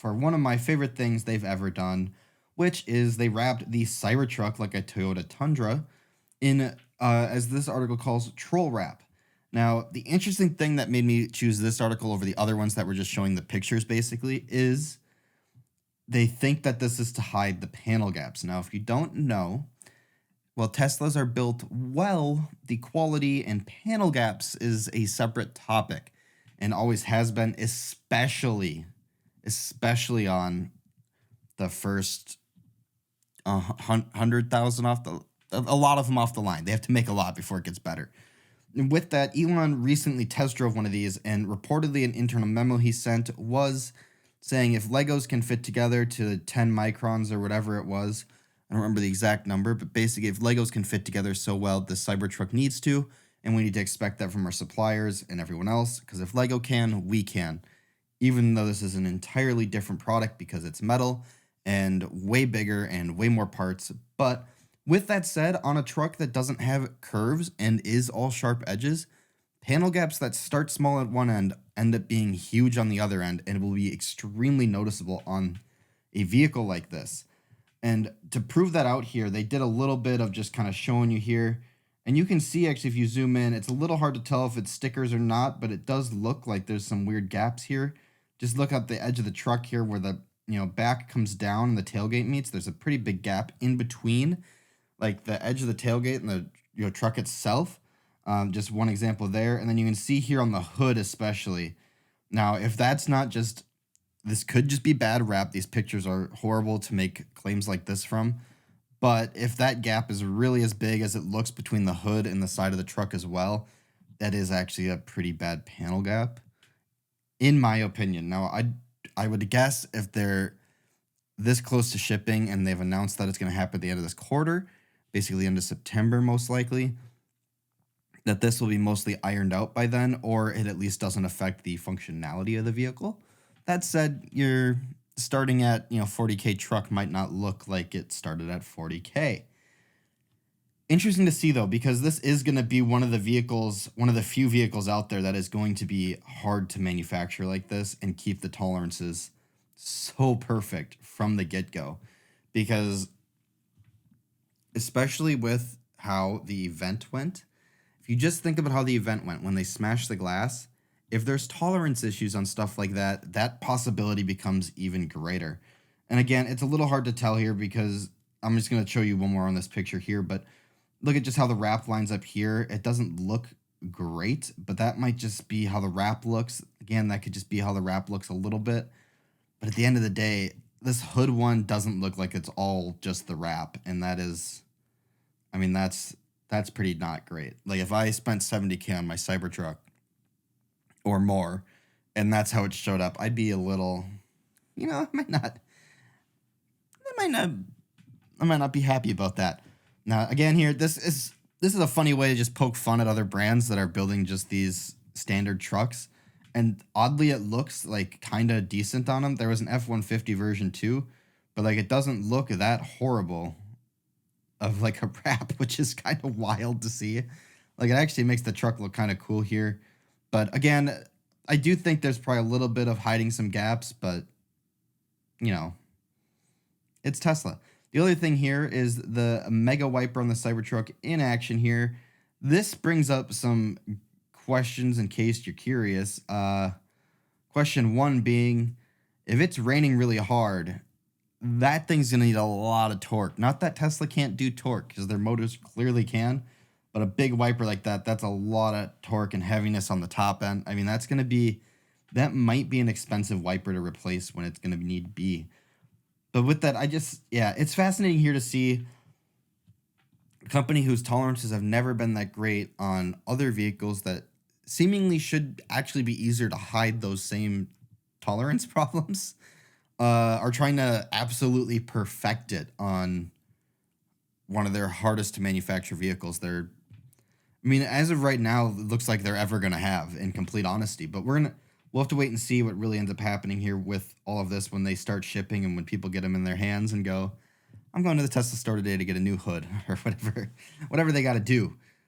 for one of my favorite things they've ever done, which is they wrapped the Cybertruck like a Toyota Tundra in, as this article calls, troll wrap. Now, the interesting thing that made me choose this article over the other ones that were just showing the pictures basically is they think that this is to hide the panel gaps. Now, if you don't know, well, Teslas are built well. The quality and panel gaps is a separate topic and always has been, especially on the first 100,000 off a lot of them off the line. They have to make a lot before it gets better. And with that, Elon recently test drove one of these, and reportedly an internal memo he sent was saying if Legos can fit together to 10 microns or whatever it was, I don't remember the exact number, but basically if Legos can fit together so well, the Cybertruck needs to, and we need to expect that from our suppliers and everyone else, because if Lego can, we can. Even though this is an entirely different product because it's metal and way bigger and way more parts. But with that said, on a truck that doesn't have curves and is all sharp edges, panel gaps that start small at one end end up being huge on the other end, and it will be extremely noticeable on a vehicle like this. And to prove that out here, they did a little bit of just kind of showing you here. And you can see actually if you zoom in, it's a little hard to tell if it's stickers or not, but it does look like there's some weird gaps here. Just look at the edge of the truck here where the back comes down and the tailgate meets. There's a pretty big gap in between like the edge of the tailgate and the truck itself. Just one example there. And then you can see here on the hood especially. Now, if that's not just, this could just be bad rap. These pictures are horrible to make claims like this from. But if that gap is really as big as it looks between the hood and the side of the truck as well, that is actually a pretty bad panel gap, in my opinion. Now, I would guess if they're this close to shipping and they've announced that it's going to happen at the end of this quarter, basically end of September most likely, that this will be mostly ironed out by then, or it at least doesn't affect the functionality of the vehicle. That said, you're starting at 40K truck might not look like it started at 40K. Interesting to see though, because this is going to be one of the few vehicles out there that is going to be hard to manufacture like this and keep the tolerances so perfect from the get-go. Because especially with how the event went, if you just think about how the event went when they smashed the glass, if there's tolerance issues on stuff like that, that possibility becomes even greater. And again, it's a little hard to tell here because I'm just going to show you one more on this picture here, but look at just how the wrap lines up here. It doesn't look great, but that might just be how the wrap looks. Again, that could just be how the wrap looks a little bit. But at the end of the day, this hood one doesn't look like it's all just the wrap. And that is, I mean, that's pretty not great. Like if I spent 70K on my Cybertruck or more, and that's how it showed up, I'd be a little, I might not be happy about that. Now, again, here, this is a funny way to just poke fun at other brands that are building just these standard trucks. And oddly, it looks like kind of decent on them. There was an F-150 version too, but like it doesn't look that horrible of like a wrap, which is kind of wild to see. Like it actually makes the truck look kind of cool here. But again, I do think there's probably a little bit of hiding some gaps, but it's Tesla. The other thing here is the mega wiper on the Cybertruck in action here. This brings up some questions in case you're curious. Question one being, if it's raining really hard, that thing's going to need a lot of torque. Not that Tesla can't do torque, because their motors clearly can, but a big wiper like that, that's a lot of torque and heaviness on the top end. I mean, that might be an expensive wiper to replace when it's going to need to be. But with that, it's fascinating here to see a company whose tolerances have never been that great on other vehicles that seemingly should actually be easier to hide those same tolerance problems, are trying to absolutely perfect it on one of their hardest to manufacture vehicles. As of right now, it looks like they're ever going to have, in complete honesty. But we'll have to wait and see what really ends up happening here with all of this when they start shipping and when people get them in their hands and go, I'm going to the Tesla store today to get a new hood or whatever they got to do.